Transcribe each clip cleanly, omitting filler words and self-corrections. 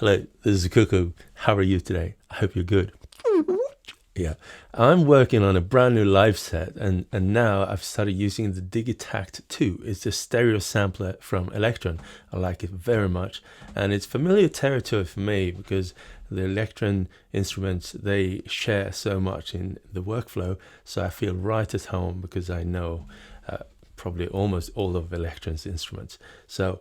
Hello, this is Cuckoo. How are you today? I hope you're good. Yeah, I'm working on a brand new live set, and now I've started using the Digitakt 2. It's a stereo sampler from Electron. I like it very much, and it's familiar territory for me because the Electron instruments, they share so much in the workflow, so I feel right at home because I know probably almost all of Electron's instruments. So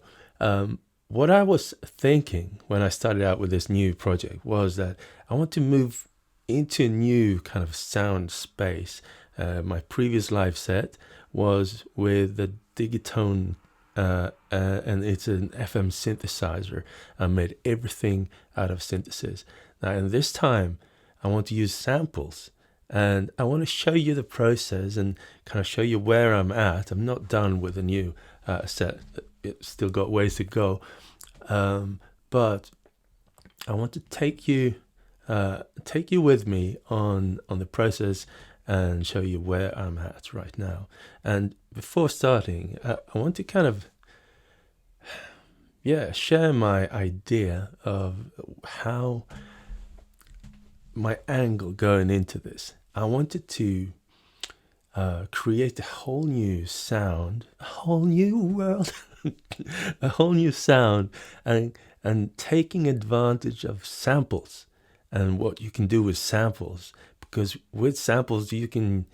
what I was thinking when I started out with this new project was that I want to move into a new kind of sound space. My previous live set was with the Digitone, and it's an FM synthesizer. I made everything out of synthesis. Now, in this time, I want to use samples, and I want to show you the process and kind of show you where I'm at. I'm not done with the new set. It's still got ways to go, but I want to take you with me on the process and show you where I'm at right now. And before starting, I want to kind of share my idea of how my angle going into this. I wanted to create a whole new sound, a whole new world, a whole new sound, and taking advantage of samples and what you can do with samples, because with samples you can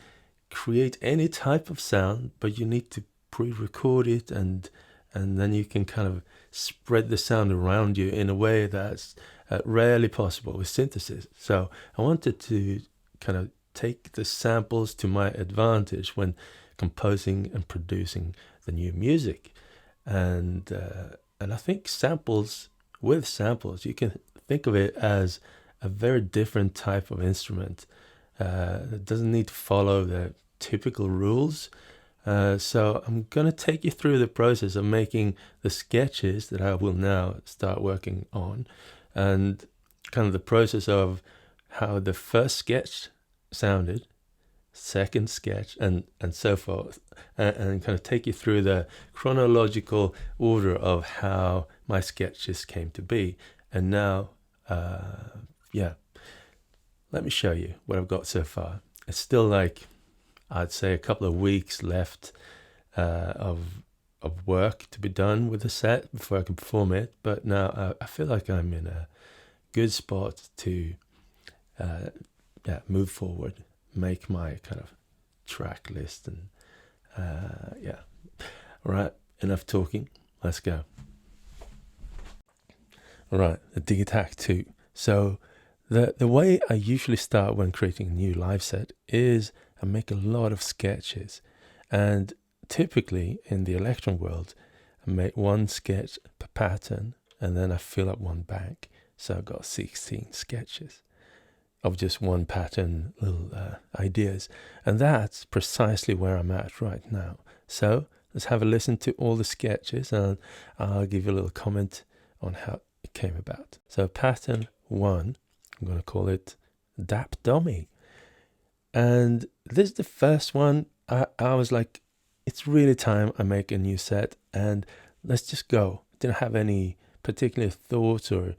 create any type of sound, but you need to pre-record it, and then you can kind of spread the sound around you in a way that's rarely possible with synthesis. So I wanted to kind of take the samples to my advantage when composing and producing the new music, and I think with samples you can think of it as a very different type of instrument that doesn't need to follow the typical rules. So I'm going to take you through the process of making the sketches that I will now start working on, and kind of the process of how the first sketch sounded, second sketch, and so forth, and kind of take you through the chronological order of how my sketches came to be. And now let me show you what I've got so far. It's still like, I'd say, a couple of weeks left of work to be done with the set before I can perform it. But now I feel like I'm in a good spot to move forward, make my kind of track list, and All right, enough talking. Let's go. All right, the Digitakt 2. So the way I usually start when creating a new live set is I make a lot of sketches, and typically in the Electron world I make one sketch per pattern, and then I fill up one bank. So I've got 16 sketches of just one pattern, little ideas, and that's precisely where I'm at right now. So let's have a listen to all the sketches, and I'll give you a little comment on how it came about. So pattern 1, I'm going to call it Dap Domi. And this is the first one. I was like, it's really time I make a new set, and let's just go. Didn't have any particular thoughts or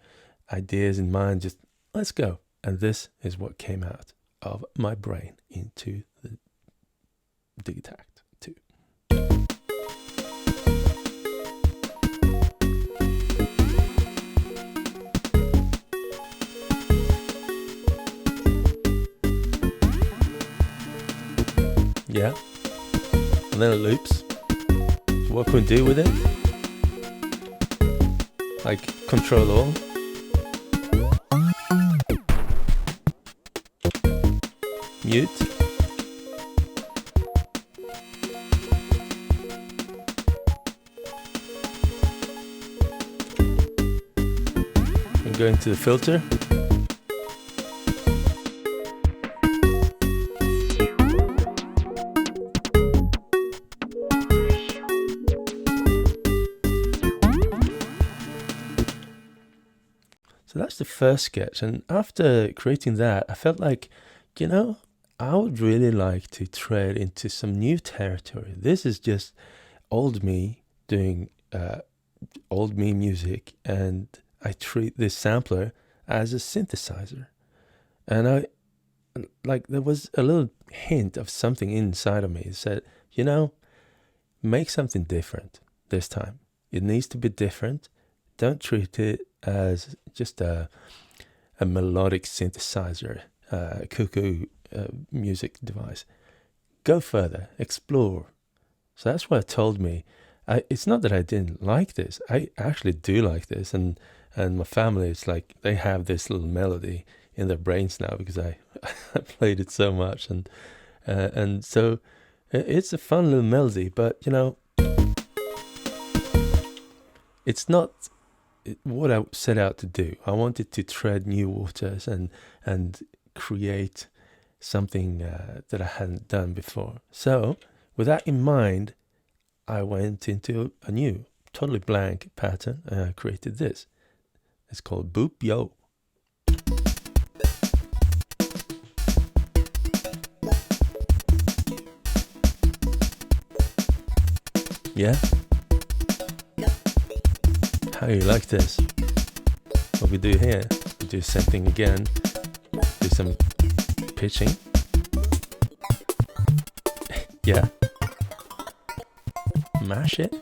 ideas in mind, just let's go. And this is what came out of my brain into the Digitakt 2. Yeah, and then it loops. What can we do with it? Like Control All. Mute. I'm going to the filter. So that's the first sketch, and after creating that, I felt like, I would really like to tread into some new territory. This is just old me doing old me music, and I treat this sampler as a synthesizer. And there was a little hint of something inside of me that said, make something different this time. It needs to be different. Don't treat it as just a melodic synthesizer, cuckoo music device. Go further, explore. So that's what it told me. It's not that I didn't like this. I actually do like this, and my family, it's like they have this little melody in their brains now because I played it so much, and so it's a fun little melody. But it's not what I set out to do. I wanted to tread new waters and create something that I hadn't done before. So with that in mind, I went into a new, totally blank pattern and I created this. It's called Boop Yo. Yeah? How you like this? What we do here, we do the same thing again. Do some pitching. Yeah. Mash it.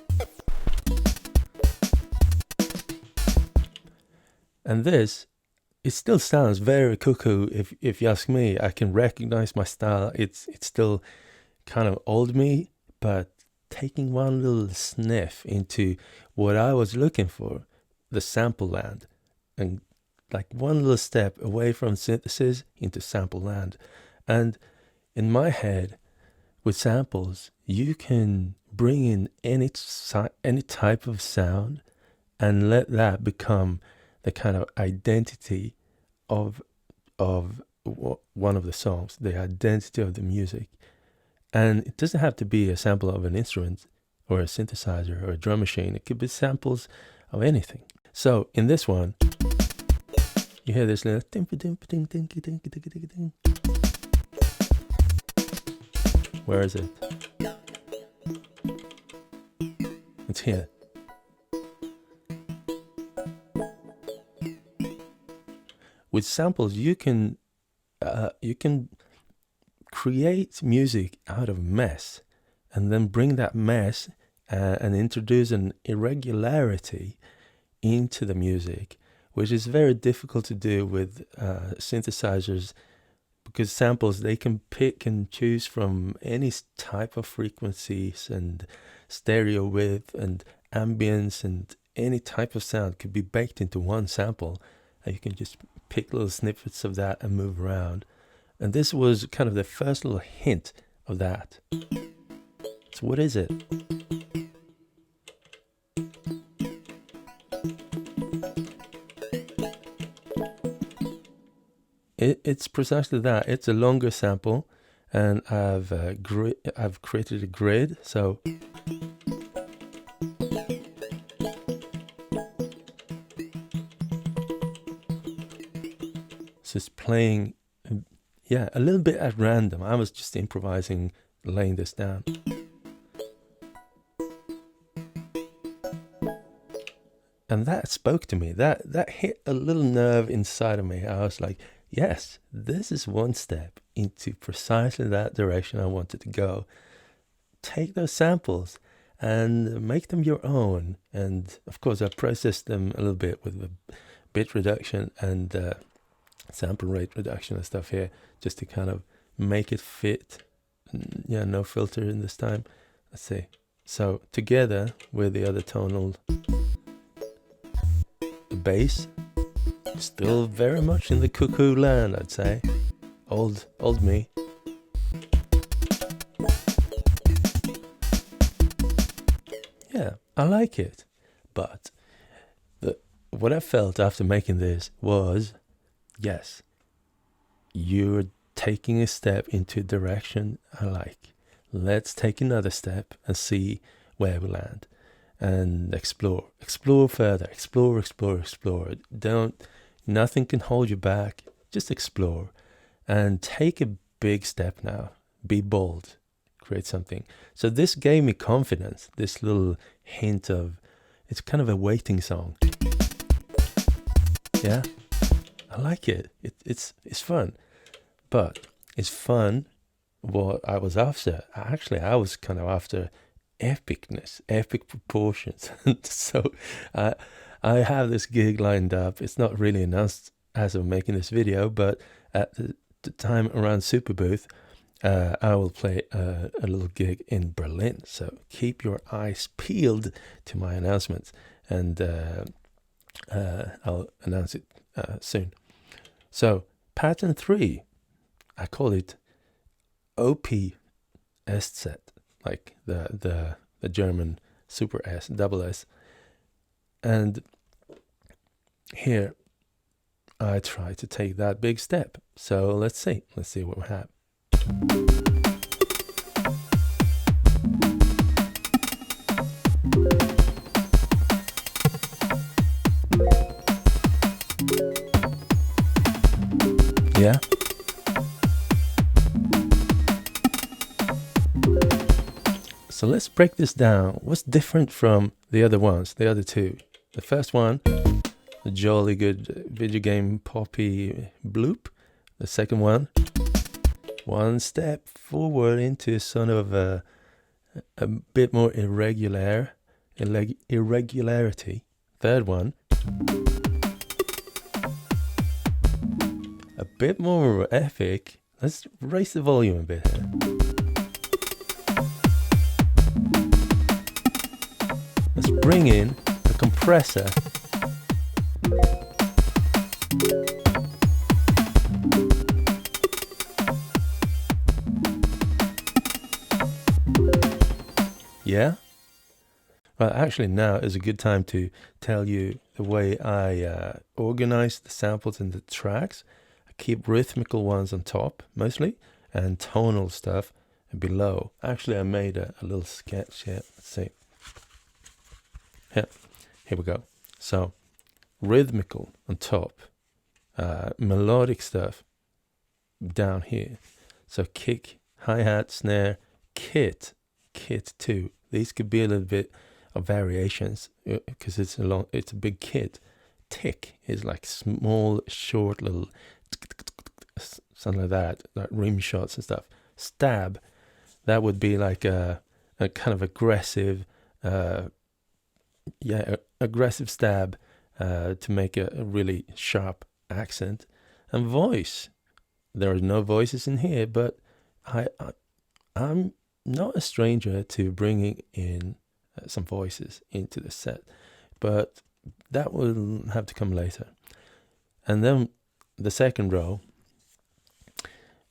And this, it still sounds very cuckoo. If you ask me, I can recognize my style. It's still kind of old me, but taking one little sniff into what I was looking for, the sample land, and like one little step away from synthesis into sample land. And in my head, with samples, you can bring in any type of sound and let that become the kind of identity of one of the songs, the identity of the music. And it doesn't have to be a sample of an instrument or a synthesizer or a drum machine. It could be samples of anything. So in this one, you hear this little where is it? It's here. With samples, you can create music out of mess, and then bring that mess and introduce an irregularity into the music, which is very difficult to do with synthesizers, because samples, they can pick and choose from any type of frequencies and stereo width and ambience, and any type of sound could be baked into one sample, and you can just pick little snippets of that and move around. And this was kind of the first little hint of that. So what is it? It's precisely that. It's a longer sample, and I've created a grid. So it's playing, yeah, a little bit at random. I was just improvising, laying this down. And that spoke to me. That hit a little nerve inside of me. I was like, yes, this is one step into precisely that direction I wanted to go. Take those samples and make them your own. And of course, I processed them a little bit with the bit reduction and sample rate reduction and stuff here, just to kind of make it fit. Yeah, no filter in this time. Let's see. So together with the other tonal, the bass, still very much in the cuckoo land, I'd say. Old me. Yeah, I like it. But what I felt after making this was, yes, you're taking a step into a direction I like. Let's take another step and see where we land. And explore further, explore. Nothing can hold you back. Just explore and take a big step now. Be bold, create something. So this gave me confidence, this little hint of, it's kind of a waiting song. Yeah, I like it. It's fun, but it's fun. What I was after, actually, I was kind of after epicness, epic proportions. So I have this gig lined up. It's not really announced as I'm making this video, but at the time around Super Booth, I will play a little gig in Berlin. So keep your eyes peeled to my announcements, and I'll announce it soon. So pattern 3, I call it OP Estzet, like the German super S, double S. And here I try to take that big step. So let's see what we have. Yeah. So let's break this down. What's different from the other ones, the other two? The first one, the jolly good video game poppy bloop. The second one step forward into sort of a bit more irregularity. Third one, a bit more epic. Let's raise the volume a bit here. Let's bring in a compressor. Yeah? Well, actually now is a good time to tell you the way I organize the samples and the tracks. I keep rhythmical ones on top, mostly, and tonal stuff below. Actually, I made a little sketch here. Let's see. Yeah, here we go. So, rhythmical on top, melodic stuff down here. So kick, hi-hat, snare, kit 2. These could be a little bit of variations because it's a big kit. Tick is like small, short little something like that, like rim shots and stuff. Stab, that would be like a kind of aggressive, aggressive stab to make a really sharp accent. And voice, there are no voices in here, but I'm not a stranger to bringing in some voices into the set, but that will have to come later. And then the second row,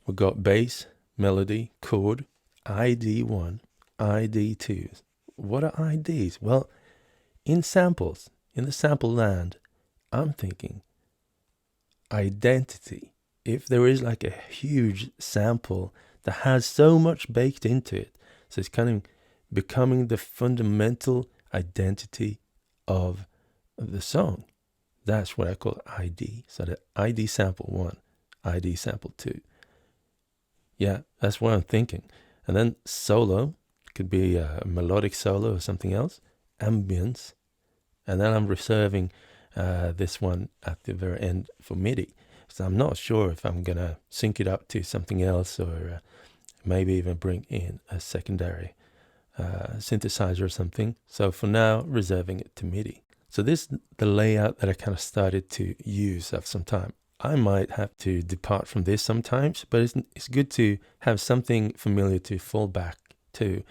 we've got bass, melody, chord, ID1, ID2. What are IDs? Well, in samples, in the sample land, I'm thinking identity. If there is like a huge sample that has so much baked into it, so it's kind of becoming the fundamental identity of the song. That's what I call ID. So the ID sample 1, ID sample 2. Yeah, that's what I'm thinking. And then solo, could be a melodic solo or something else. Ambience. And then I'm reserving this one at the very end for MIDI. So I'm not sure if I'm going to sync it up to something else or maybe even bring in a secondary synthesizer or something. So for now, reserving it to MIDI. So this is the layout that I kind of started to use after some time. I might have to depart from this sometimes, but it's good to have something familiar to fall back to.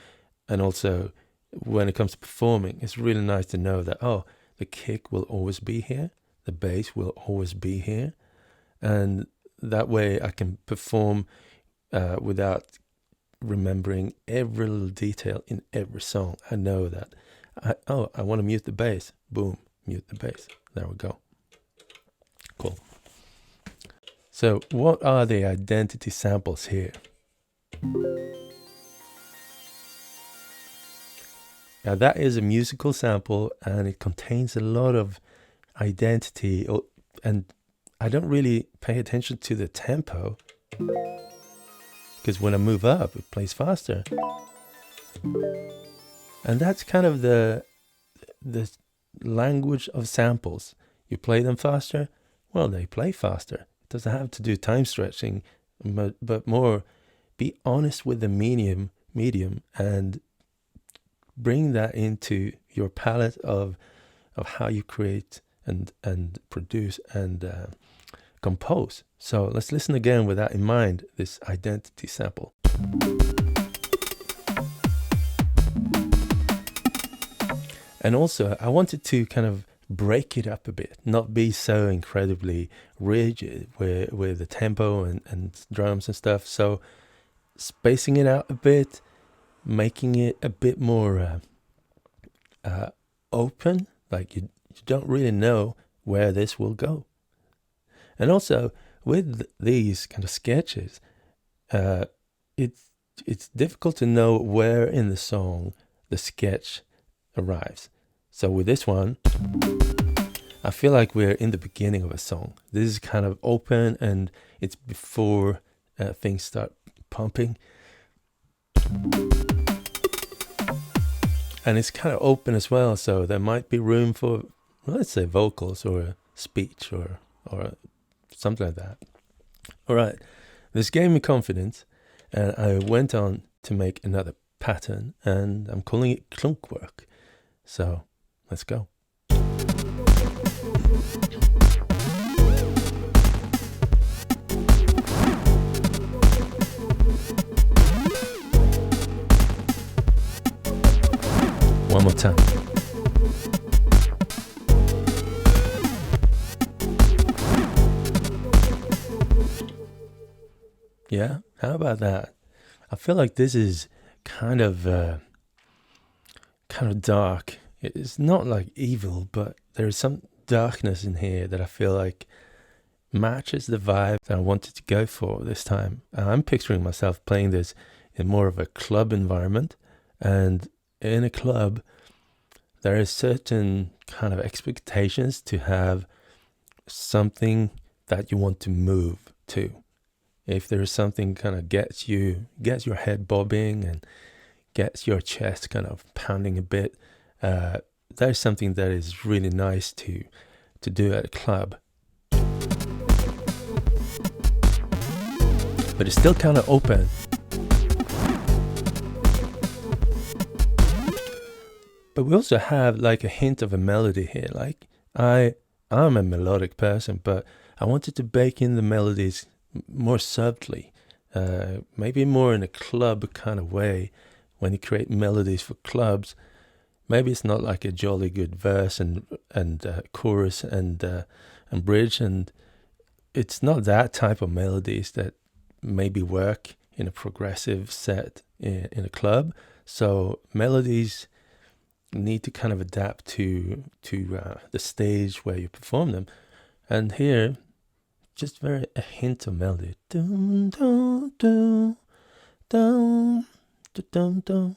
And also, when it comes to performing, it's really nice to know that, oh, the kick will always be here, the bass will always be here. And that way I can perform without remembering every little detail in every song. I know that. I want to mute the bass. Boom, mute the bass. There we go. Cool. So what are the identity samples here? Now that is a musical sample and it contains a lot of identity, and I don't really pay attention to the tempo because when I move up it plays faster, and that's kind of the language of samples. You play them faster well, they play faster. It doesn't have to do time stretching, but more be honest with the medium and bring that into your palette of how you create and produce and compose. So let's listen again with that in mind, this identity sample. And also, I wanted to kind of break it up a bit, not be so incredibly rigid with the tempo and drums and stuff. So spacing it out a bit, making it a bit more open, like you don't really know where this will go. And also, with these kind of sketches, it's difficult to know where in the song the sketch arrives. So with this one, I feel like we're in the beginning of a song. This is kind of open and it's before things start pumping. And it's kind of open as well, so there might be room for, let's say, vocals or speech or something like that. All right, this gave me confidence, and I went on to make another pattern, and I'm calling it KLUNKWRK. So let's go. One more time. Yeah, how about that? I feel like this is kind of dark. It's not like evil, but there is some darkness in here that I feel like matches the vibe that I wanted to go for this time. I'm picturing myself playing this in more of a club environment, and in a club there is certain kind of expectations to have something that you want to move to. If there is something kind of gets your head bobbing and gets your chest kind of pounding a bit, that is something that is really nice to do at a club. But it's still kind of open. But we also have like a hint of a melody here. Like I'm a melodic person, but I wanted to bake in the melodies more subtly, maybe more in a club kind of way. When you create melodies for clubs, maybe it's not like a jolly good verse and chorus and bridge, and it's not that type of melodies that maybe work in a progressive set in a club. So melodies need to kind of adapt to the stage where you perform them, and here just a hint of melody. Dum, dum, dum, dum, dum, dum.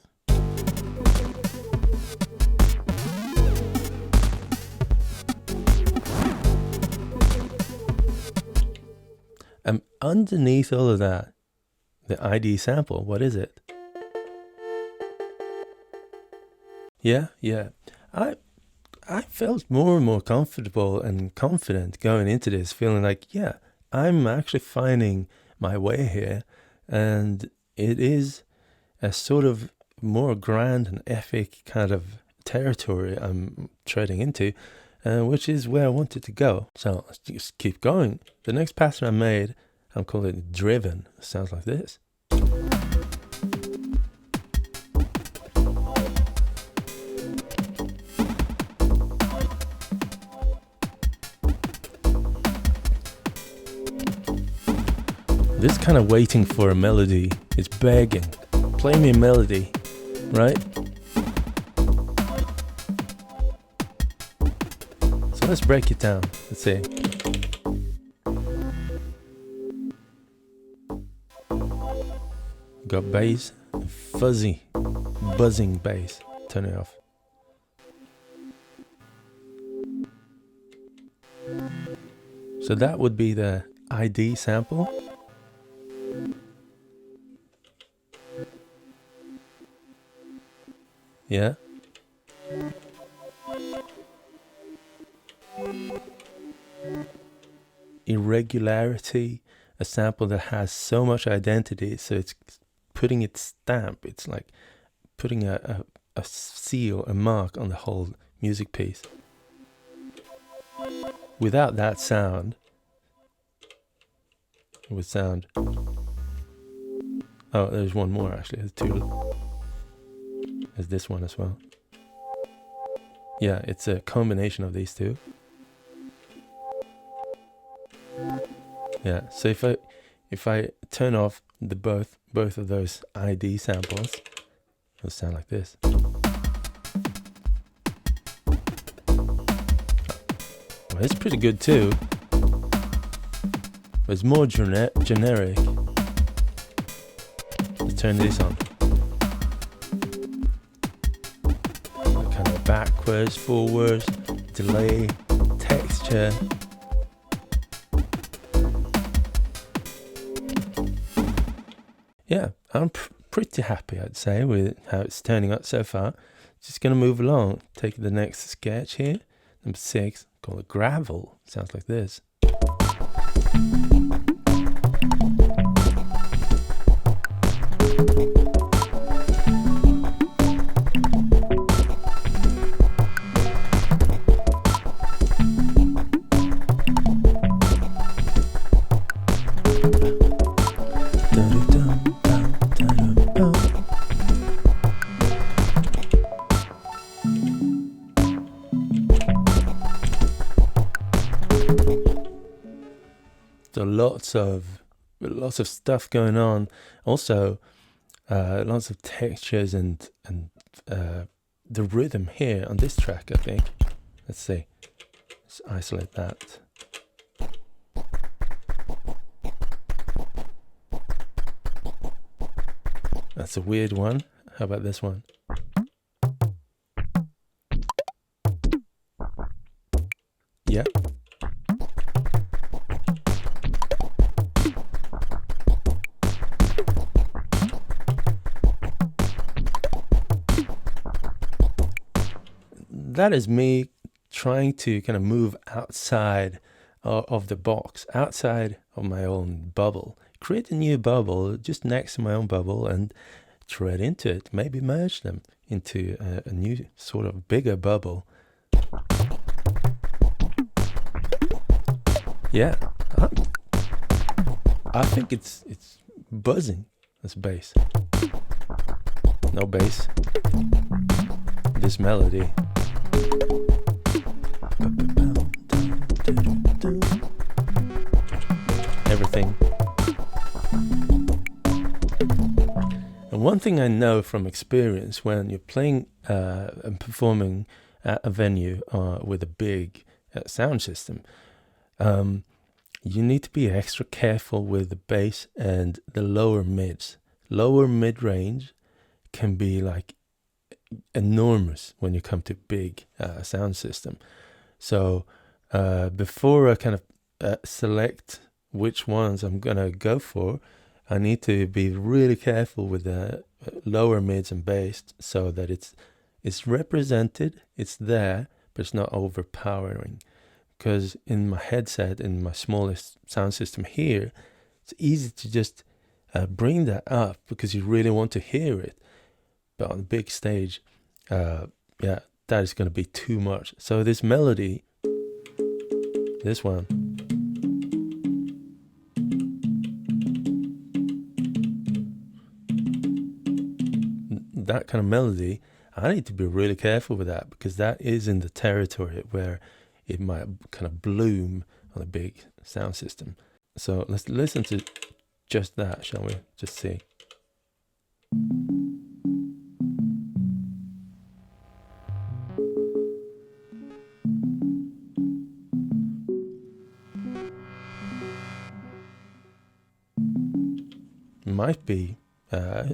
And underneath all of that, the ID sample, what is it? Yeah. I felt more and more comfortable and confident going into this, feeling like, yeah, I'm actually finding my way here. And it is a sort of more grand and epic kind of territory I'm treading into, which is where I wanted to go. So let's just keep going. The next pattern I made, I'm calling it Driven. It sounds like this. This kind of waiting for a melody. It's begging. Play me a melody, right? So let's break it down. Let's see. Got bass, fuzzy, buzzing bass. Turn it off. So that would be the ID sample. Yeah. irregularity, a sample that has so much identity, so it's putting its stamp. It's like putting a seal, a mark on the whole music piece. Without that sound, it would sound... Oh, there's one more actually. There's two. There's this one as well. Yeah, it's a combination of these two. Yeah, so if I turn off the both of those ID samples, it'll sound like this. Well, it's pretty good too, but it's more generic. Let's turn this on. Kind of backwards, forwards, delay, texture. Yeah, I'm pretty happy, I'd say, with how it's turning out so far. Just going to move along. Take the next sketch here. Number 6, called it Gravel. Sounds like this. So lots of stuff going on. Also, lots of textures and the rhythm here on this track, I think. Let's see. Let's isolate that. That's a weird one. How about this one? Yeah. That is me trying to kind of move outside of the box, outside of my own bubble. Create a new bubble just next to my own bubble and tread into it. Maybe merge them into a new sort of bigger bubble. Yeah, I think it's buzzing. That's bass. No bass. This melody. Everything. And one thing I know from experience, when you're playing and performing at a venue with a big sound system, you need to be extra careful with the bass and the lower mids. Lower mid-range can be like enormous when you come to big sound system. So before I kind of select which ones I'm gonna go for, I need to be really careful with the lower mids and bass, so that it's represented, it's there, but it's not overpowering. Because in my headset, in my smallest sound system here, it's easy to just bring that up because you really want to hear it. But on the big stage, yeah, that is going to be too much. So this melody, this one, that kind of melody, I need to be really careful with that, because that is in the territory where it might kind of bloom on a big sound system. So let's listen to just that, shall we? Just see.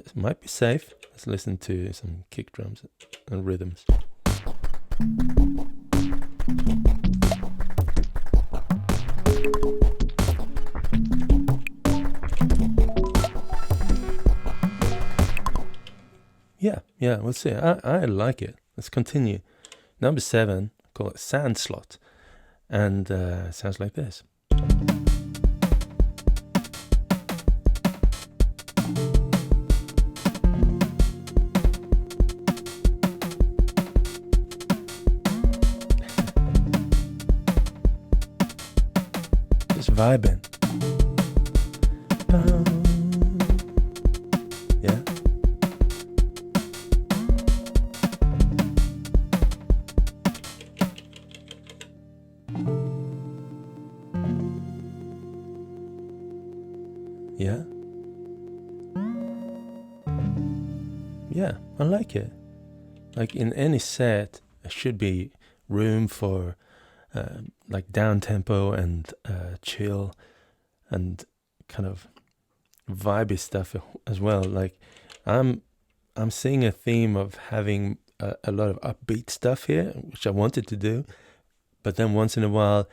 It might be safe. Let's listen to some kick drums and rhythms. Yeah, we'll see. I like it. Let's continue. Number 7, call it Sandslot, and sounds like this. just vibing. Yeah. Yeah. Yeah, I like it. Like in any set, there should be room for like down tempo and chill and kind of vibey stuff as well. Like I'm seeing a theme of having a lot of upbeat stuff here, which I wanted to do, but then once in a while,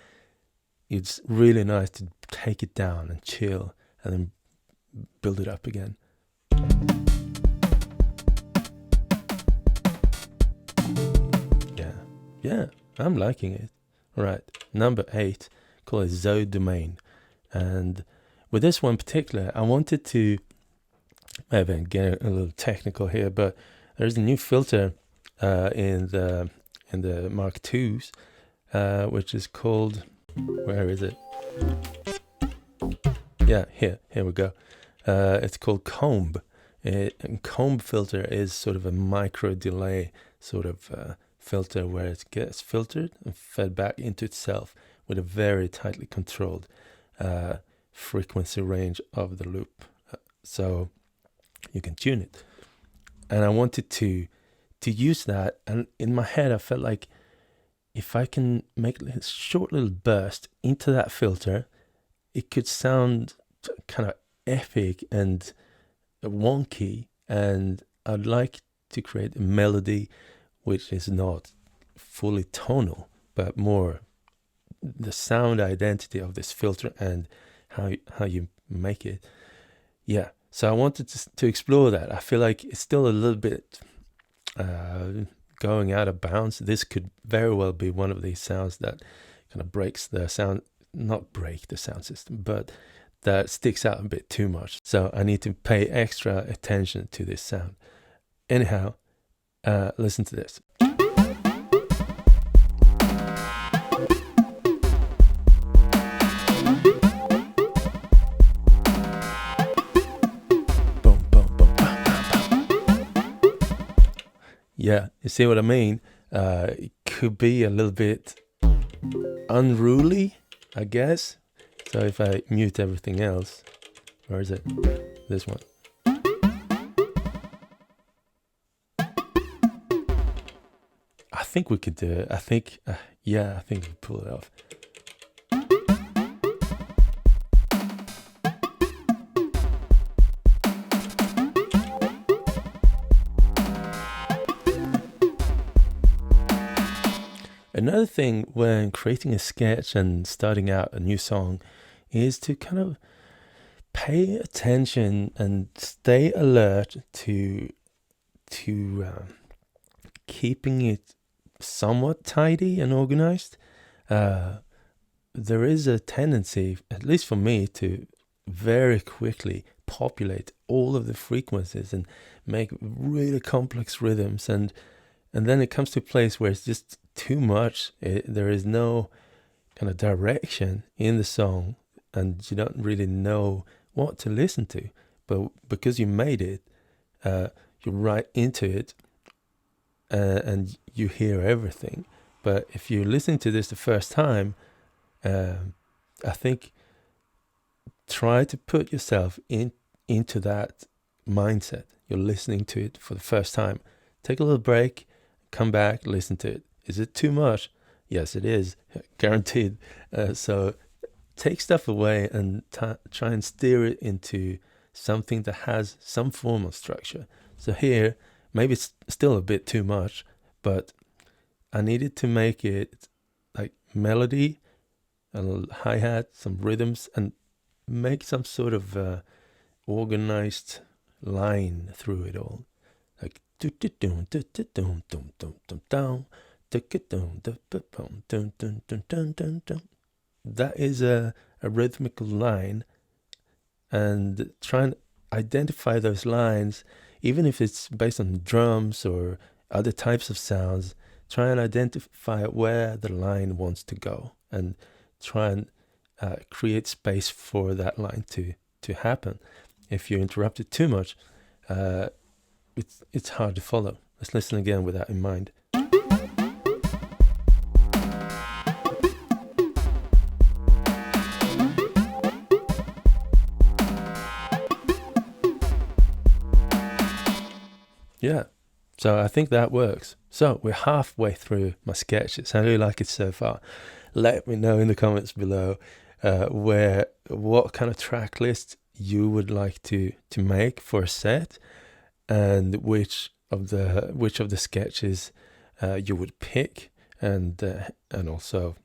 it's really nice to take it down and chill and then build it up again. Yeah, I'm liking it. All right, number 8, called Zo Domain. And with this one in particular, I wanted to maybe get a little technical here, but there's a new filter in the Mark IIs, which is called, where is it? Yeah, here we go. It's called Comb. And Comb filter is sort of a micro delay sort of filter where it gets filtered and fed back into itself with a very tightly controlled frequency range of the loop, so you can tune it. And I wanted to use that, and in my head I felt like if I can make a short little burst into that filter, it could sound kind of epic and wonky, and I'd like to create a melody which is not fully tonal, but more the sound identity of this filter and how you make it. Yeah, so I wanted to explore that. I feel like it's still a little bit going out of bounds. This could very well be one of these sounds that kind of breaks the sound, not break the sound system, but that sticks out a bit too much. So I need to pay extra attention to this sound. Anyhow, listen to this. Boom, boom, boom, bam, bam, bam. Yeah, you see what I mean? It could be a little bit unruly, I guess. So if I mute everything else, where is it? This one. I think we could do it. I think we could pull it off. Another thing when creating a sketch and starting out a new song is to kind of pay attention and stay alert to keeping it somewhat tidy and organized. There is a tendency, at least for me, to very quickly populate all of the frequencies and make really complex rhythms, and then it comes to a place where it's just too much. There is no kind of direction in the song, and you don't really know what to listen to. But because you made it, you're right into it, and you hear everything. But if you're listening to this the first time, I think try to put yourself into that mindset. You're listening to it for the first time. Take a little break, come back, listen to it. Is it too much? Yes, it is, guaranteed. So take stuff away and try and steer it into something that has some form of structure. So here, maybe it's still a bit too much, but I needed to make it like melody, a little hi-hat, some rhythms, and make some sort of organized line through it all. Like that is a rhythmical line, and try and identify those lines, even if it's based on drums or other types of sounds. Try and identify where the line wants to go, and try and create space for that line to happen. If you interrupt it too much, it's hard to follow. Let's listen again with that in mind. Yeah, so I think that works. So we're halfway through my sketches. How do you like it so far? Let me know in the comments below what kind of track list you would like to make for a set, and which of the sketches you would pick, and also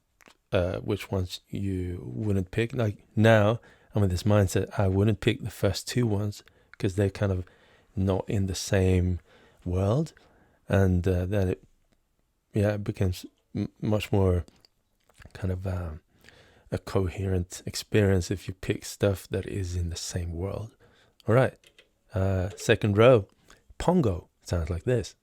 which ones you wouldn't pick. Like now, I'm in this mindset. I wouldn't pick the first two ones because they're kind of not in the same world, and then it becomes much more kind of a coherent experience if you pick stuff that is in the same world. All right, second row, Pongo sounds like this.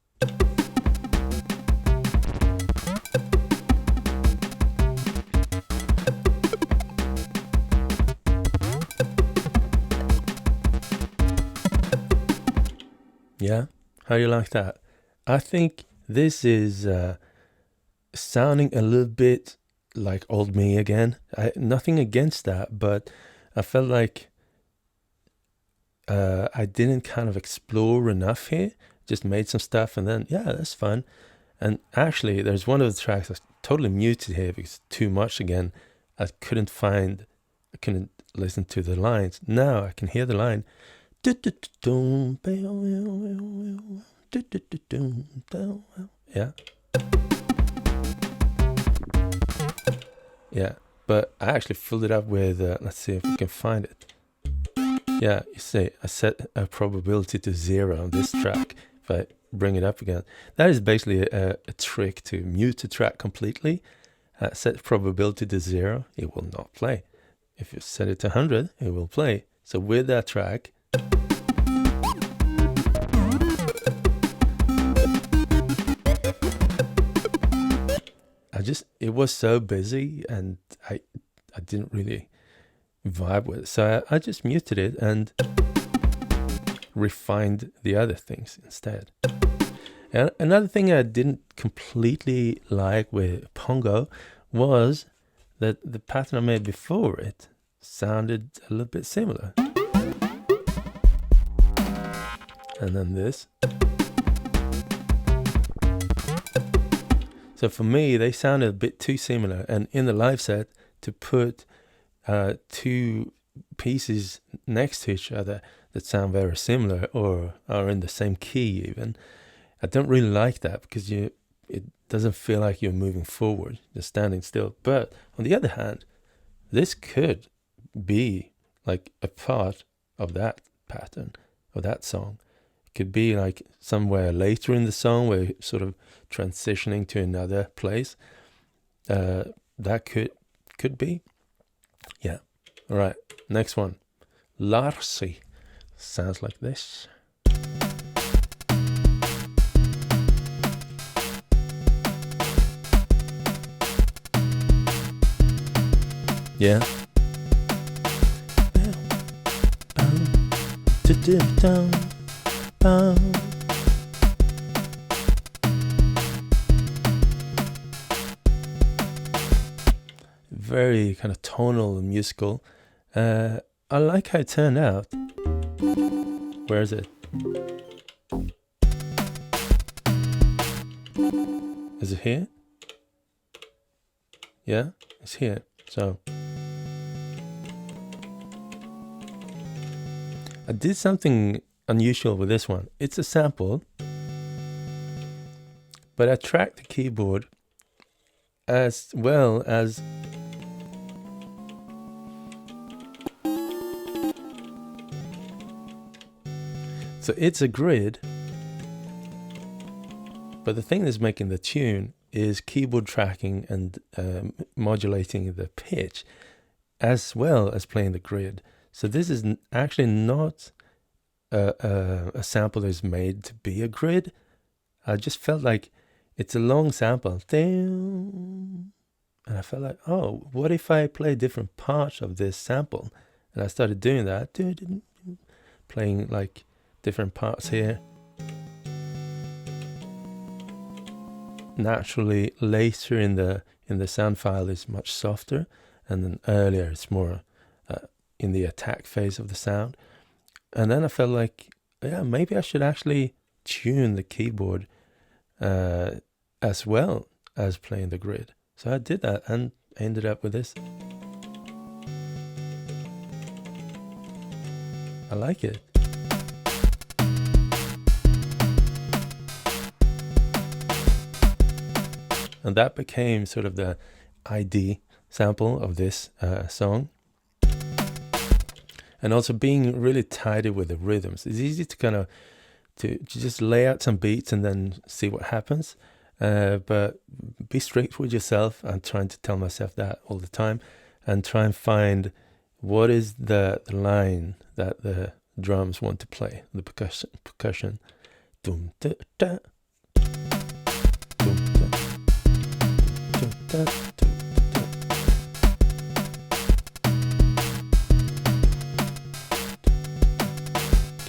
Yeah, how do you like that? I think this is sounding a little bit like old me again. Nothing against that, but I felt like I didn't kind of explore enough here. Just made some stuff and then, yeah, that's fun. And actually, there's one of the tracks I totally muted here because it's too much again. I couldn't listen to the lines. Now I can hear the line. Yeah. Yeah, but I actually filled it up with, let's see if we can find it. Yeah, you see, I set a probability to 0 on this track. If I bring it up again, that is basically a trick to mute a track completely. Set probability to 0, it will not play. If you set it to 100, it will play. So with that track, it was so busy and I didn't really vibe with it. So I just muted it and refined the other things instead. And another thing I didn't completely like with Pongo was that the pattern I made before it sounded a little bit similar. And then this. So for me, they sounded a bit too similar. And in the live set, to put two pieces next to each other that sound very similar or are in the same key even, I don't really like that because it doesn't feel like you're moving forward, you're standing still. But on the other hand, this could be like a part of that pattern of that song. Could be like somewhere later in the song where you're sort of transitioning to another place. That could be. Yeah. All right. Next one. Larcy. Sounds like this. Yeah. Very kind of tonal and musical. I like how it turned out. Where is it? Is it here? Yeah, it's here. So I did something unusual with this one. It's a sample, but I tracked the keyboard as well as so it's a grid, but the thing that's making the tune is keyboard tracking and modulating the pitch as well as playing the grid. So this is actually not a sample that is made to be a grid. I just felt like it's a long sample. And I felt like, oh, what if I play different parts of this sample? And I started doing that, playing like different parts here. Naturally, later in the sound file is much softer, and then earlier it's more in the attack phase of the sound. And then I felt like, yeah, maybe I should actually tune the keyboard as well as playing the grid. So I did that and ended up with this. I like it. And that became sort of the ID sample of this song. And also being really tidy with the rhythms. It's easy to kind of to just lay out some beats and then see what happens. But be strict with yourself. I'm trying to tell myself that all the time, and try and find what is the line that the drums want to play, the percussion. Dum da da. Dum da. Dum da.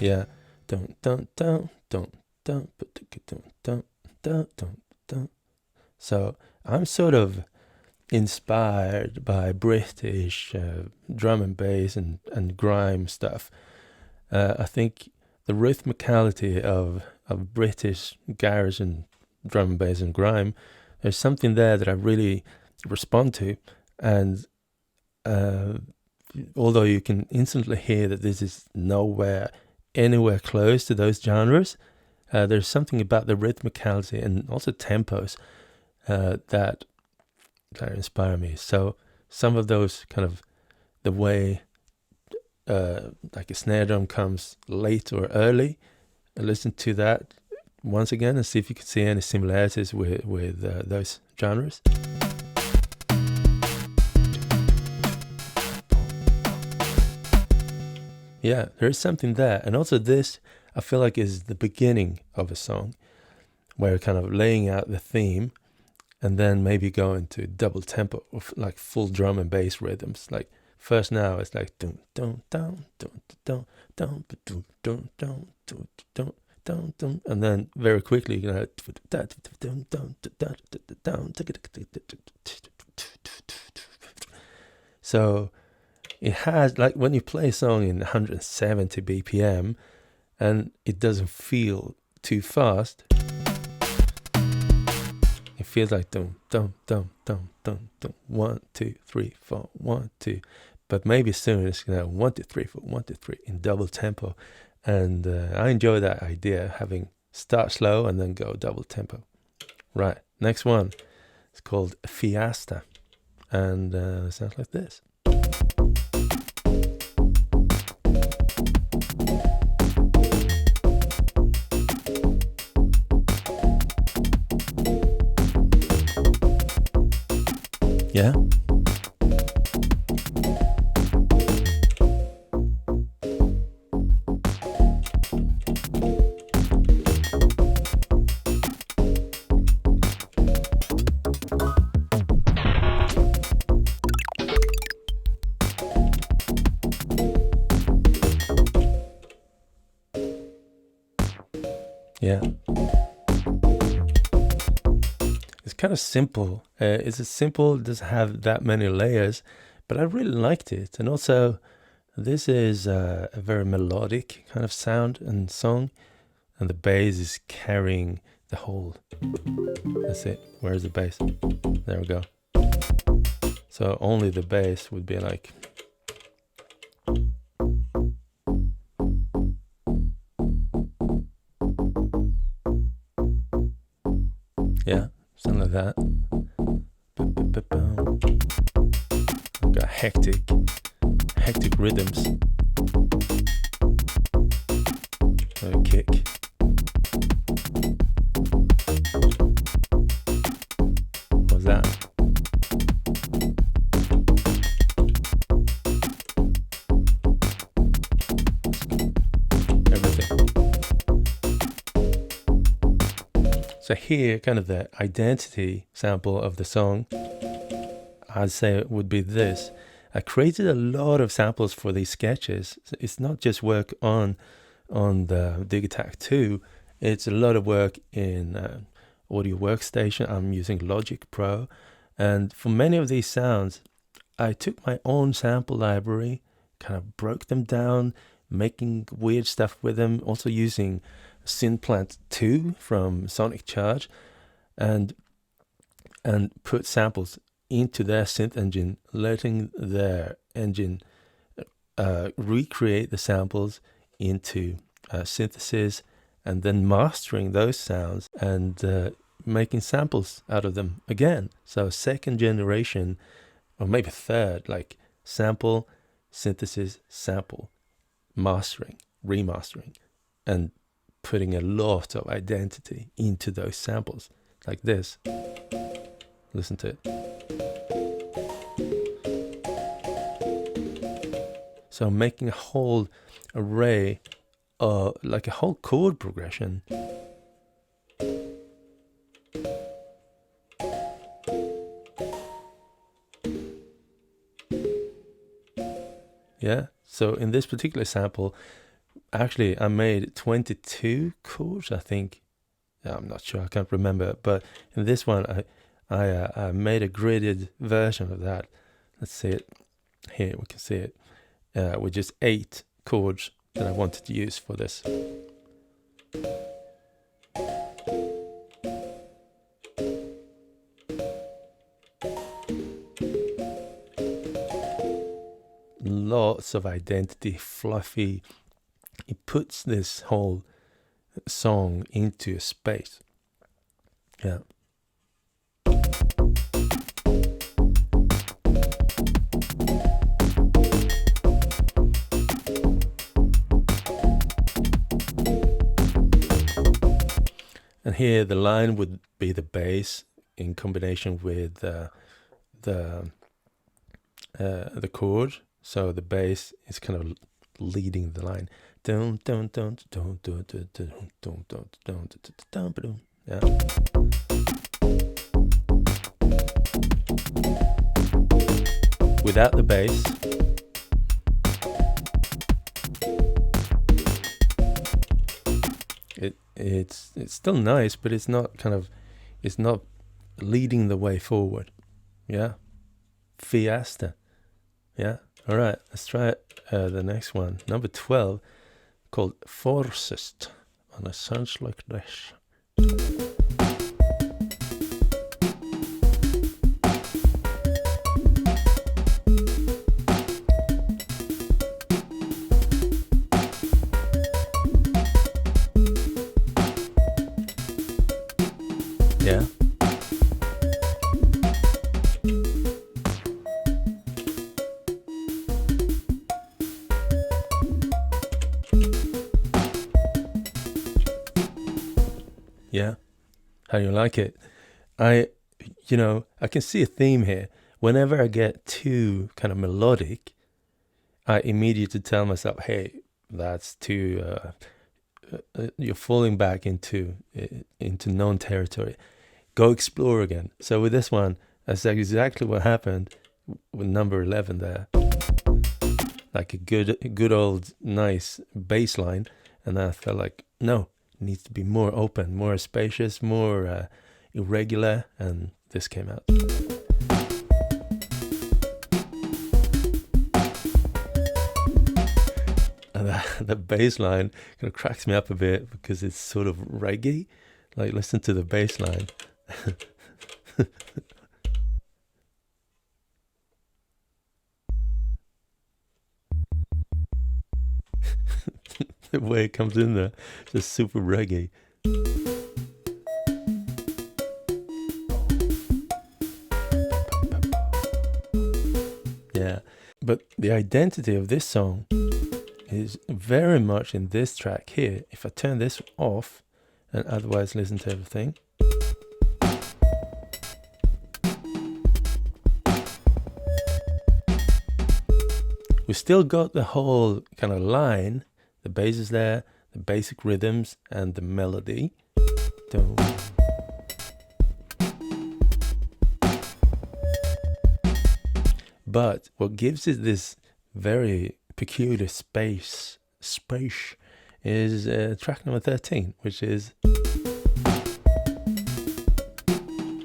Yeah. Dun dun dun dun dun dun dun dun dun. So I'm sort of inspired by British drum and bass and grime stuff. I think the rhythmicality of British garage and drum and bass and grime, there's something there that I really respond to. And although you can instantly hear that this is anywhere close to those genres, there's something about the rhythmicality and also tempos that inspire me. So some of those kind of the way like a snare drum comes late or early, listen to that once again and see if you can see any similarities with those genres. Yeah, there is something there. And also this, I feel like, is the beginning of a song where kind of laying out the theme and then maybe go into double tempo of like full drum and bass rhythms. Like first now it's like dun dun dun dun dun dun dun dun dun dun dun dun dun, and then very quickly you know. So it has, like, when you play a song in 170 BPM and it doesn't feel too fast, it feels like dum dum dum dum dum dum 1 2 3 4 1 2, but maybe soon it's 1 2 3 4 1 2 3 in double tempo, and I enjoy that idea, having start slow and then go double tempo. Right, next one, it's called Fiasta, and it sounds like this. Yeah. Yeah. It's kind of simple. It's a simple, it doesn't have that many layers, but I really liked it. And also, this is a very melodic kind of sound and song, and the bass is carrying the whole. That's it. Where's the bass? There we go. So only the bass would be like. Yeah, something like that. Got hectic rhythms. A kick. What was that? Everything. So here, kind of the identity sample of the song I'd say it would be this. I created a lot of samples for these sketches. It's not just work on the Digitakt 2. It's a lot of work in Audio Workstation. I'm using Logic Pro. And for many of these sounds, I took my own sample library, kind of broke them down, making weird stuff with them, also using Synplant 2 from Sonic Charge, and put samples into their synth engine, letting their engine recreate the samples into synthesis, and then mastering those sounds and making samples out of them again. So second generation, or maybe third, like sample, synthesis, sample, mastering, remastering, and putting a lot of identity into those samples, like this. Listen to it. So making a whole array, like a whole chord progression. Yeah, so in this particular sample, actually I made 22 chords, I think. I'm not sure, I can't remember. But in this one, I made a gridded version of that. Let's see it. Here we can see it. With just 8 chords that I wanted to use for this. Lots of identity, fluffy. It puts this whole song into a space. Yeah. And here the line would be the bass in combination with the chord. So the bass is kind of leading the line. Yeah. Without the bass, it's still nice, but it's not leading the way forward. Yeah. Fiasta. Yeah. All right, let's try the next one, number 12, called Forcest, and it sounds like this. Yeah. Yeah, how do you like it? I can see a theme here. Whenever I get too kind of melodic, I immediately tell myself, hey, that's too, you're falling back into known territory. Go explore again. So with this one, that's exactly what happened with number 11 there. Like a good old nice bass line, and then I felt like, no, it needs to be more open, more spacious, more irregular, and this came out. And the bass line kind of cracks me up a bit because it's sort of reggae. Like, listen to the bass line. The way it comes in there, just super reggae. Yeah, but the identity of this song is very much in this track here. If I turn this off and otherwise listen to everything, we still got the whole kind of line. The bass is there, the basic rhythms, and the melody. But what gives it this very peculiar space is track number 13, which is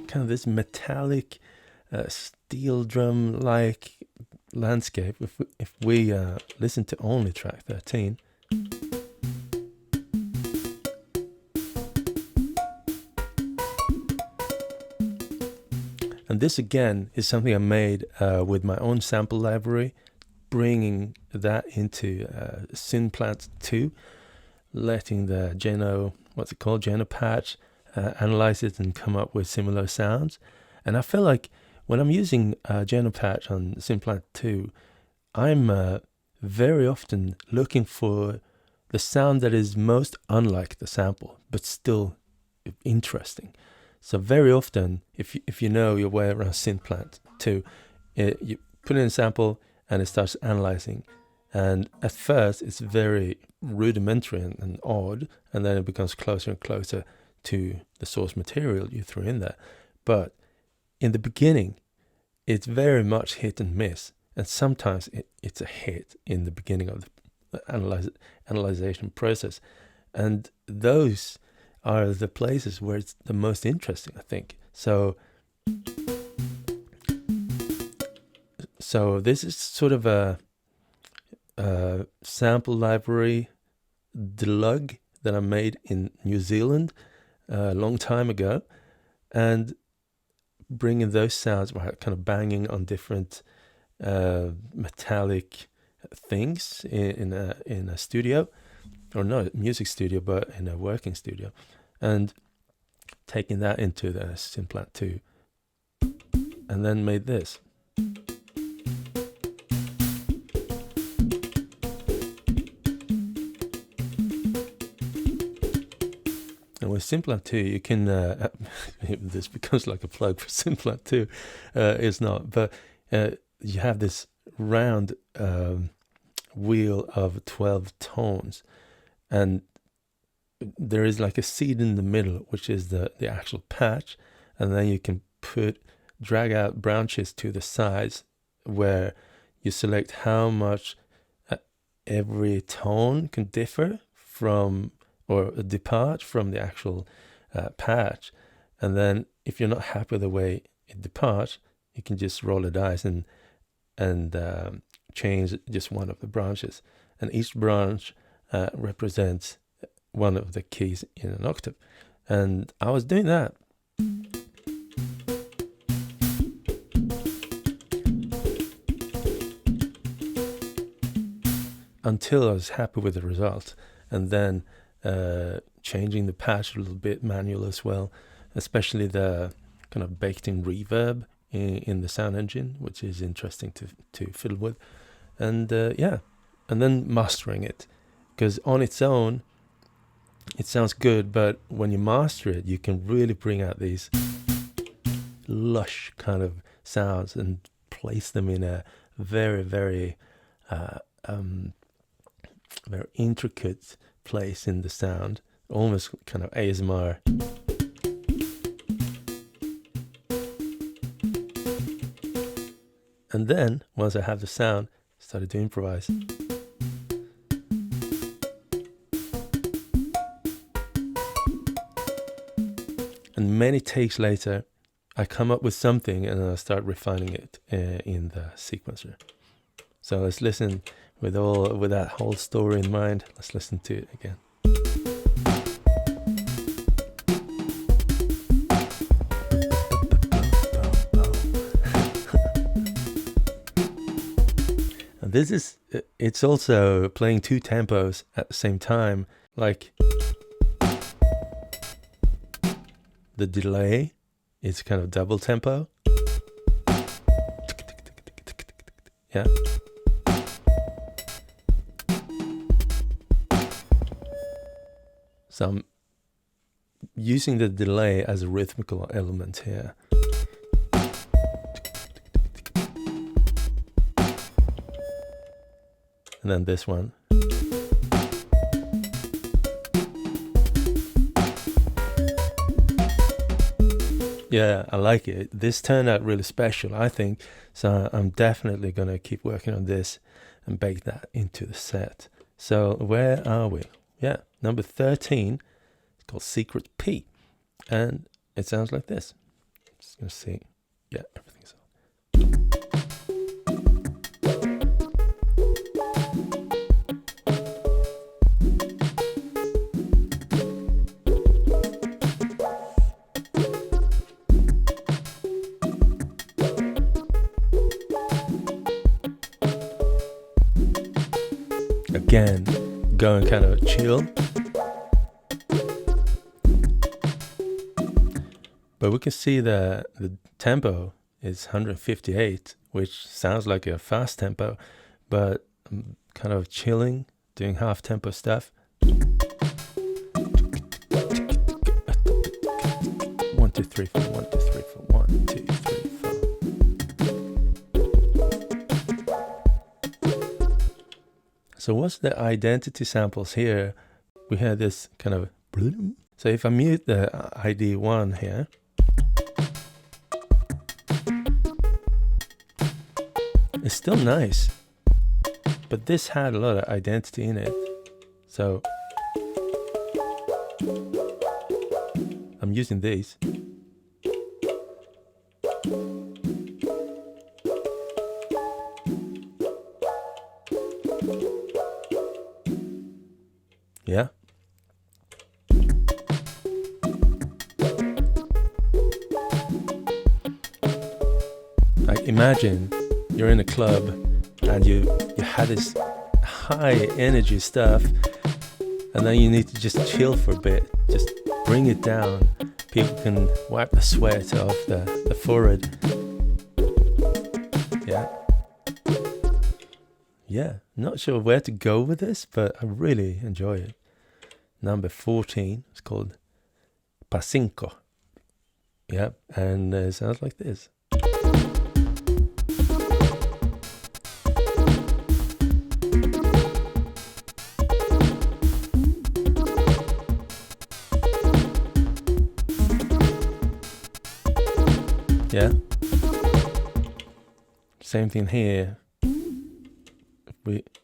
kind of this metallic steel drum like landscape. If we listen to only track 13, and this again is something I made with my own sample library, bringing that into Synplant 2, letting the Geno patch analyze it and come up with similar sounds. And I feel like when I'm using Geno patch on Synplant 2, I'm very often looking for the sound that is most unlike the sample, but still interesting. So very often, if you know your way around Synplant 2, you put in a sample and it starts analyzing. And at first, it's very rudimentary and odd, and then it becomes closer and closer to the source material you threw in there. But in the beginning, it's very much hit and miss. And sometimes it's a hit in the beginning of the analyzation process. And those are the places where it's the most interesting, I think. So this is sort of a sample library delug that I made in New Zealand a long time ago, and bringing those sounds, kind of banging on different metallic things in a studio, or not music studio, but in a working studio, and taking that into the Synplant 2, and then made this. And with Synplant 2, you can, this becomes like a plug for Synplant 2, it's not, but you have this round wheel of 12 tones, and there is like a seed in the middle, which is the actual patch, and then you can drag out branches to the sides where you select how much every tone can differ from or depart from the actual patch. And then if you're not happy with the way it departs, you can just roll the dice and change just one of the branches, and each branch represents one of the keys in an octave. And I was doing that until I was happy with the result, and then changing the patch a little bit manual as well, especially the kind of baked in reverb in the sound engine, which is interesting to fiddle with, and and then mastering it, because on its own it sounds good, but when you master it, you can really bring out these lush kind of sounds and place them in a very, very very intricate place in the sound, almost kind of ASMR. And then once I have the sound, I started to improvise. And many takes later, I come up with something and I start refining it in the sequencer. So let's listen with that whole story in mind. Let's listen to it again. And it's also playing two tempos at the same time, like the delay is kind of double tempo. Yeah. So I'm using the delay as a rhythmical element here. And then this one. Yeah, I like it. This turned out really special, I think. So I'm definitely going to keep working on this and bake that into the set. So where are we? Yeah, number 13. It's called Secret P. And it sounds like this. Just going to see. Yeah, everything's on. Again, going kind of chill. But we can see the tempo is 158, which sounds like a fast tempo, but I'm kind of chilling, doing half tempo stuff. 1 2 3 4 1 2 3 4 1 2 3 4. So what's the identity samples here? We had this kind of. So if I mute the ID1 here. It's still nice, but this had a lot of identity in it. So I'm using these. Yeah. Like imagine you're in a club and you had this high energy stuff, and then you need to just chill for a bit, just bring it down. People can wipe the sweat off the forehead. Yeah, not sure where to go with this, but I really enjoy it. Number 14, it's called Pacinco. Yeah, and it sounds like this. Yeah. Same thing here.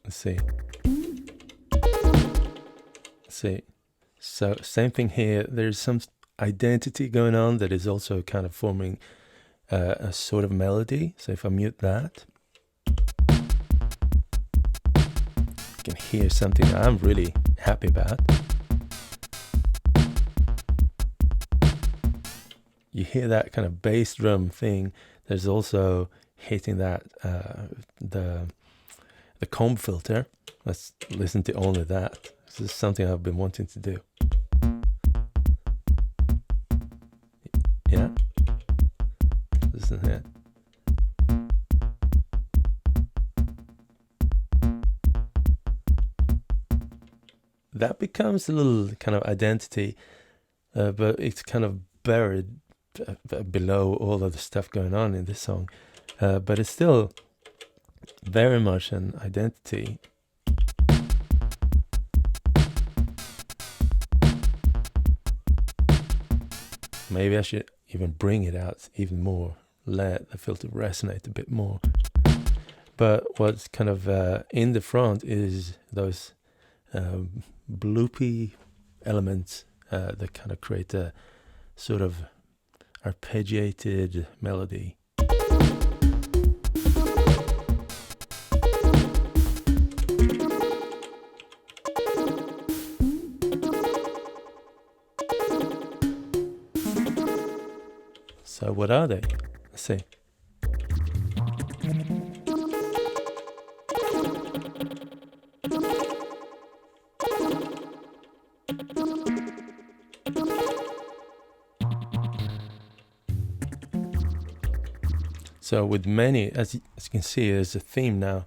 Let's see. So same thing here. There's some identity going on that is also kind of forming a sort of melody. So if I mute that, you can hear something that I'm really happy about. You hear that kind of bass drum thing. There's also hitting that the comb filter. Let's listen to only that. This is something I've been wanting to do. Yeah. Listen here. That becomes a little kind of identity, but it's kind of buried below all of the stuff going on in this song, but it's still very much an identity. Maybe I should even bring it out even more, let the filter resonate a bit more. But what's kind of in the front is those bloopy elements that kind of create a sort of arpeggiated melody. So what are they? Let's see. So with many, as you can see, there's a theme now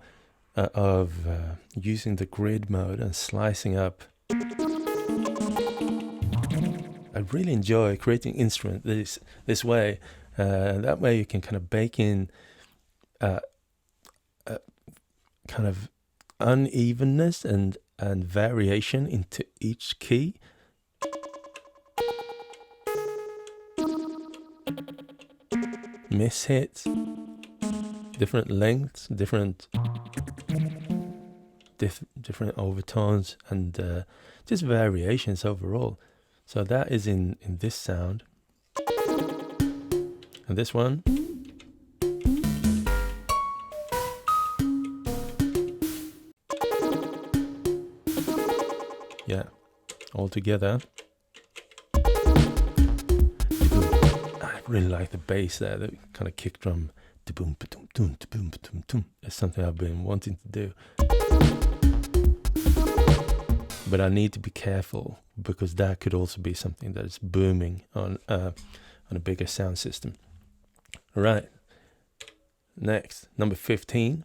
of using the grid mode and slicing up. I really enjoy creating instruments this way. That way you can kind of bake in kind of unevenness and variation into each key. miss hits, different lengths, different overtones, and just variations overall. So that is in this sound. And this one, yeah, all together. I really like the bass there, the kind of kick drum. It's something I've been wanting to do, but I need to be careful because that could also be something that is booming on a bigger sound system. All right, next, number 15.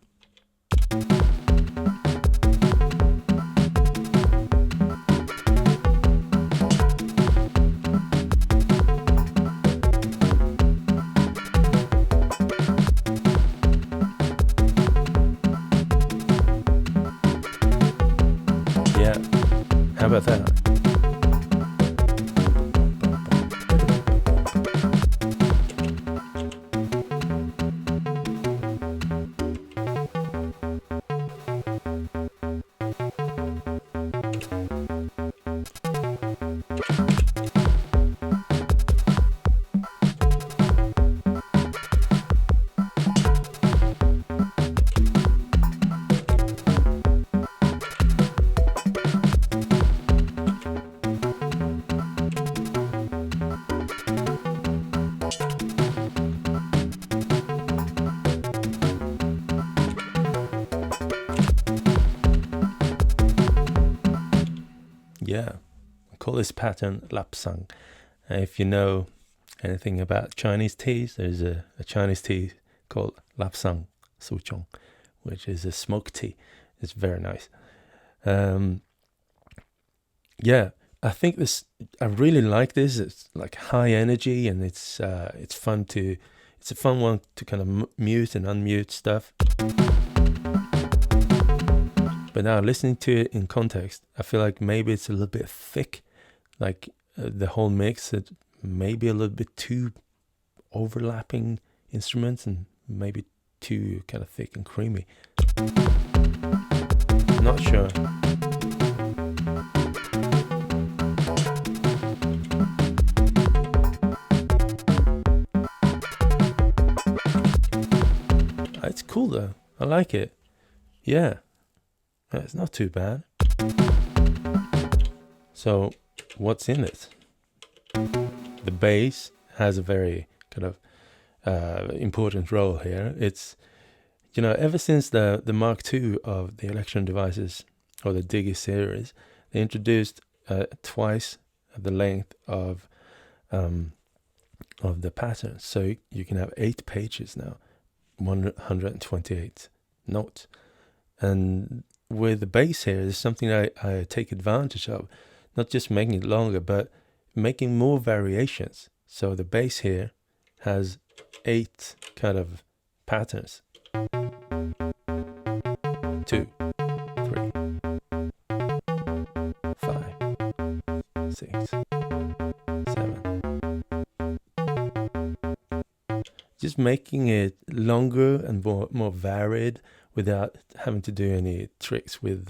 Yeah, how about that? Yeah, I call this pattern Lapsang. If you know anything about Chinese teas, there's a Chinese tea called Lapsang Suchong, which is a smoked tea. It's very nice. Yeah, I think this. I really like this. It's like high energy, and it's fun to. It's a fun one to kind of mute and unmute stuff. But now listening to it in context, I feel like maybe it's a little bit thick, like the whole mix. It maybe a little bit too overlapping instruments and maybe too kind of thick and creamy. Not sure. It's cool though. I like it. Yeah. It's not too bad. So, what's in it? The bass has a very kind of important role here. It's, ever since the Mark II of the Electron devices, or the Digi series, they introduced twice the length of the pattern. So you can have 8 pages now, 128 notes. And with the bass here is something I take advantage of, not just making it longer, but making more variations. So the bass here has 8 kind of patterns. 2, 3, 5, 6, 7. Just making it longer and more varied, without having to do any tricks with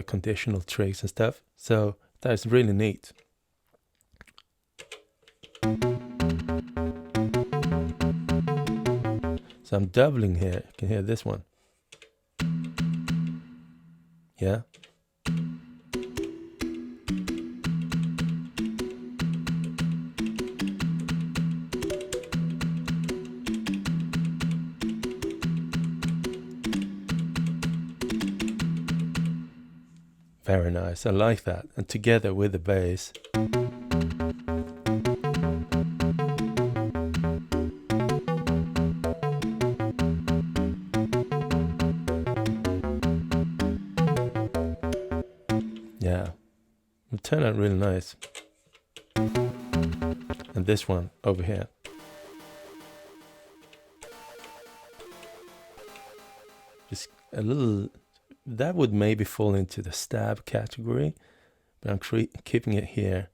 conditional tricks and stuff. So that's really neat. So I'm doubling here. You can hear this one. Yeah. Very nice. I like that. And together with the bass. Yeah. It turned out really nice. And this one over here. Just a little. That would maybe fall into the stab category, but I'm keeping it here.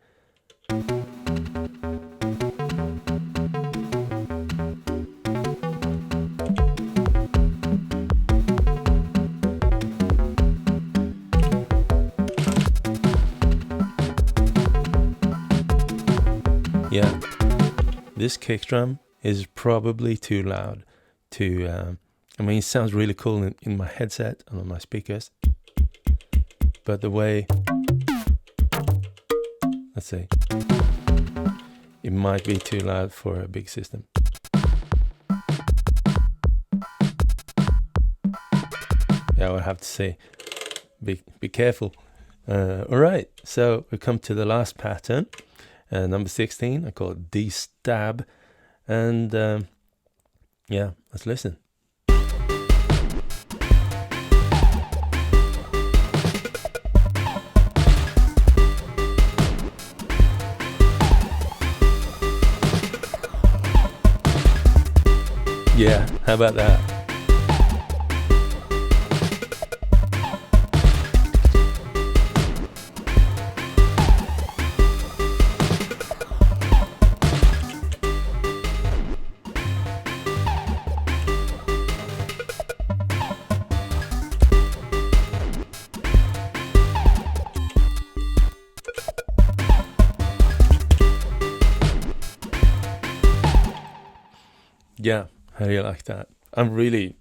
this kick drum is probably too loud to, I mean, it sounds really cool in my headset and on my speakers, but the way, let's see, it might be too loud for a big system. Yeah, I would have to say, be careful. All right, so we come to the last pattern, number 16. I call it D-stab, and yeah, let's listen. Yeah, how about that? Yeah, how do you like that? I'm really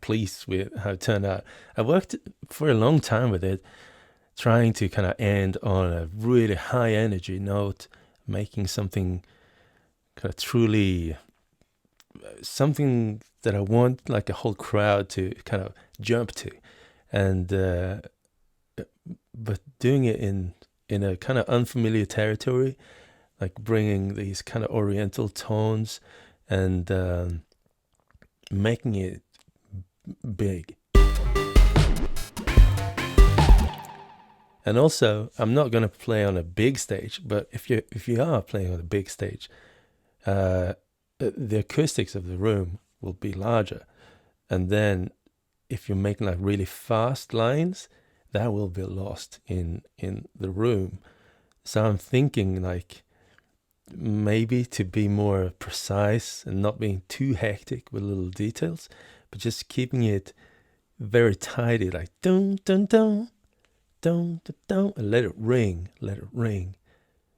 pleased with how it turned out. I worked for a long time with it, trying to kind of end on a really high energy note, making something kind of truly something that I want like a whole crowd to kind of jump to, and but doing it in a kind of unfamiliar territory, like bringing these kind of oriental tones and making it big. And also, I'm not going to play on a big stage, but if you are playing on a big stage, the acoustics of the room will be larger, and then if you're making like really fast lines, that will be lost in the room. So I'm thinking like maybe to be more precise and not being too hectic with little details, but just keeping it very tidy, like dun dun dun dun dun dun, and let it ring,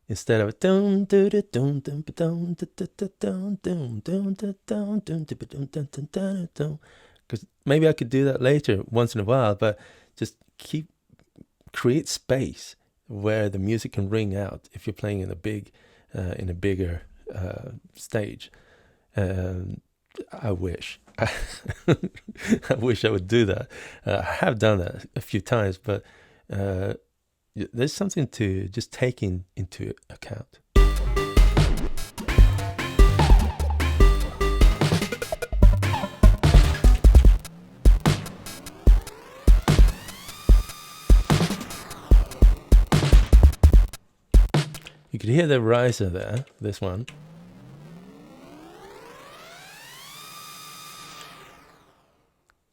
instead of dun dun dun dun dun dun dun dun dun dun dun dun. Because maybe I could do that later once in a while, but just create space where the music can ring out if you're playing in a bigger stage. I wish I wish I would do that. I have done that a few times, but there's something to just take into account. You could hear the riser there, this one.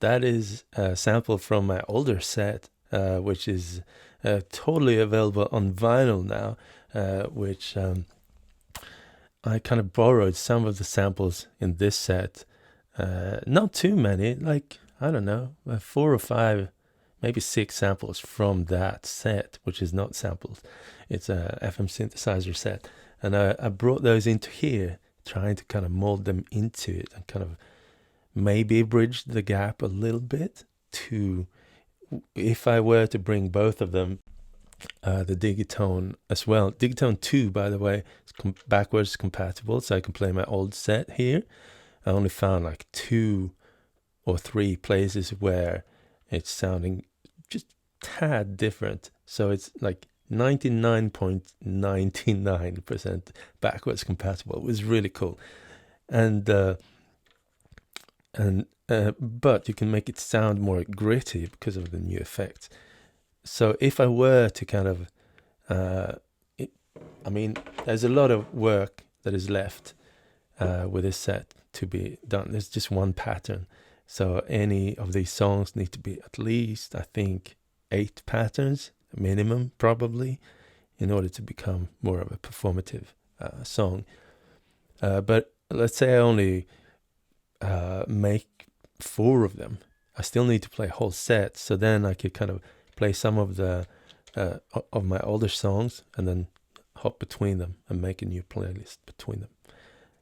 That is a sample from my older set, which is totally available on vinyl now, which I kind of borrowed some of the samples in this set. Not too many, like, I don't know, 4 or 5, maybe 6 samples from that set, which is not samples. It's a FM synthesizer set. And I brought those into here, trying to kind of mold them into it and kind of maybe bridge the gap a little bit to, if I were to bring both of them, the Digitone as well. Digitone 2, by the way, is backwards compatible, so I can play my old set here. I only found like 2 or 3 places where it's sounding just tad different. So it's like 99.99% backwards compatible. It was really cool. And but you can make it sound more gritty because of the new effects. So if I were to kind of, I mean, there's a lot of work that is left with this set to be done. There's just one pattern. So any of these songs need to be at least, I think, 8 patterns minimum, probably, in order to become more of a performative song. But let's say I only make 4 of them. I still need to play a whole set. So then I could kind of play some of the of my older songs and then hop between them and make a new playlist between them.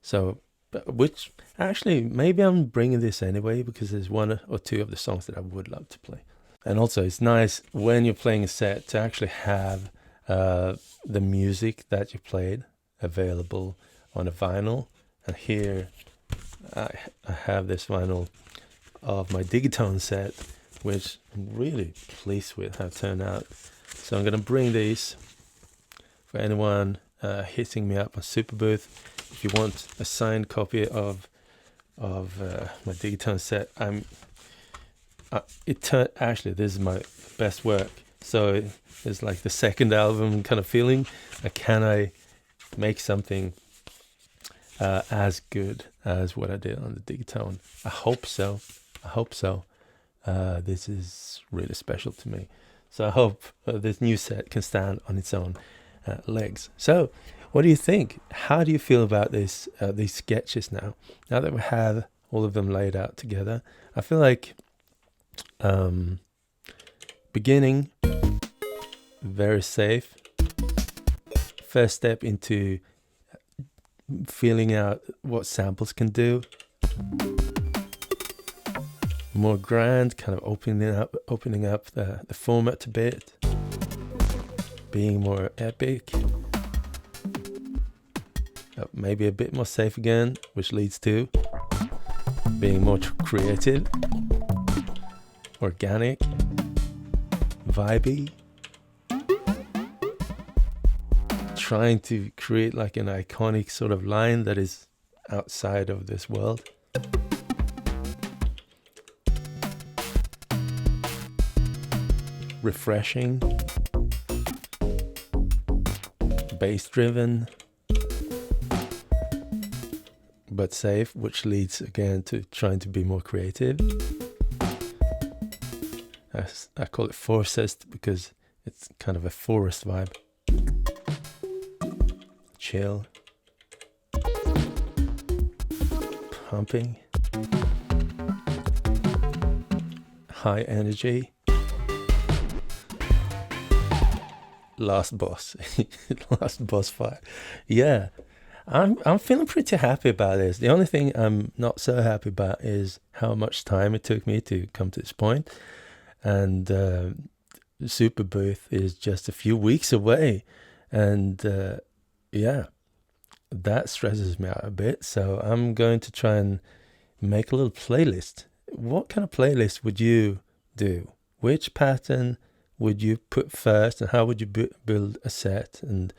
So, which actually, maybe I'm bringing this anyway because there's one or two of the songs that I would love to play. And also, it's nice when you're playing a set to actually have the music that you played available on a vinyl. And here I have this vinyl of my Digitakt set, which I'm really pleased with how it turned out. So I'm going to bring these for anyone hitting me up on Superbooth. If you want a signed copy of my Digitakt set, actually, this is my best work. So it's like the second album kind of feeling. Can I make something as good as what I did on the Digitakt? I hope so. This is really special to me. So I hope this new set can stand on its own legs. So what do you think? How do you feel about these sketches now? Now that we have all of them laid out together, I feel like beginning, very safe. First step into feeling out what samples can do. More grand, kind of opening up the format a bit. Being more epic. Maybe a bit more safe again, which leads to being more creative, organic, vibey. Trying to create like an iconic sort of line that is outside of this world. Refreshing, bass driven, but safe, which leads again to trying to be more creative. I call it Forcest because it's kind of a forest vibe. Chill, pumping, high energy. Last boss fight. Yeah, I'm feeling pretty happy about this. The only thing I'm not so happy about is how much time it took me to come to this point. And Superbooth is just a few weeks away, and yeah, that stresses me out a bit. So I'm going to try and make a little playlist. What kind of playlist would you do? Which pattern would you put first, and how would you build a set? And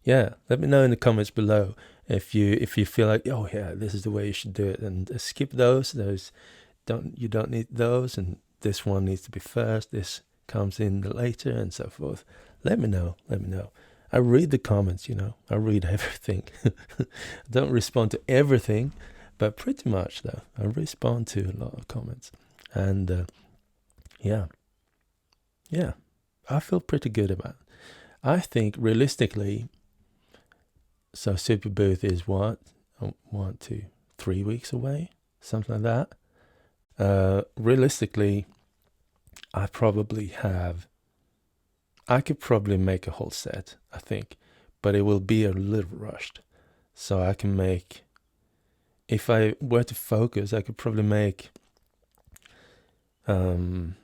yeah, let me know in the comments below if you feel like, oh yeah, this is the way you should do it, and skip those you don't need those, and this one needs to be first, this comes in later, and so forth. Let me know. I read the comments, I read everything. I don't respond to everything, but pretty much though, I respond to a lot of comments. And yeah, I feel pretty good about it. I think realistically, so Superbooth is what? 1, 2, 3 weeks away, something like that. Realistically, I could probably make a whole set, I think, but it will be a little rushed. So I can make, if I were to focus, I could probably make 4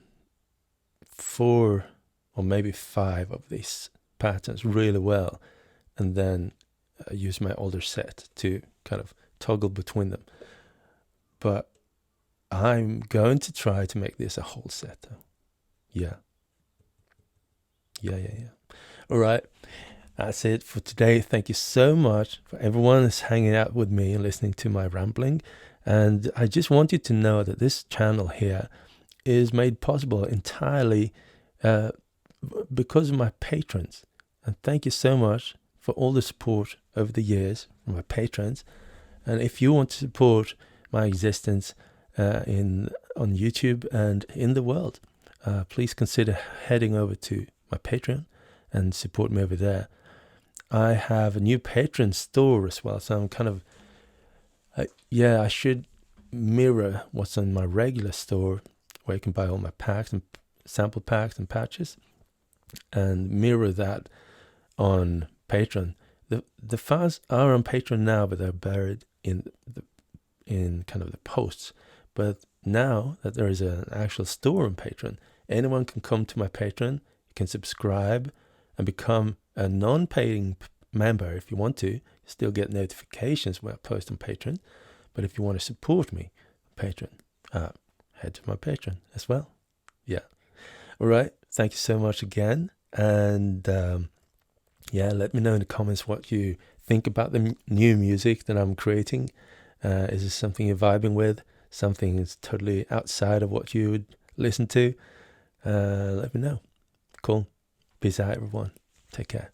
or maybe 5 of these patterns really well, and then use my older set to kind of toggle between them. But I'm going to try to make this a whole set though. Yeah. All right. That's it for today. Thank you so much for everyone that's hanging out with me and listening to my rambling. And I just want you to know that this channel here is made possible entirely because of my patrons. And thank you so much for all the support over the years from my patrons. And if you want to support my existence on YouTube and in the world, please consider heading over to my Patreon and support me over there. I have a new Patreon store as well, so I'm kind of I should mirror what's on my regular store, where you can buy all my packs and sample packs and patches, and mirror that on Patreon. The files are on Patreon now, but they're buried in kind of the posts. But now that there is an actual store on Patreon, anyone can come to my Patreon, you can subscribe and become a non-paying member if you want to. You still get notifications when I post on Patreon. But if you want to support me on Patreon, head to my Patreon as well. Yeah. All right. Thank you so much again. And yeah, let me know in the comments what you think about the new music that I'm creating. Is this something you're vibing with? Something that's totally outside of what you would listen to? Let me know. Cool. Peace out, everyone. Take care.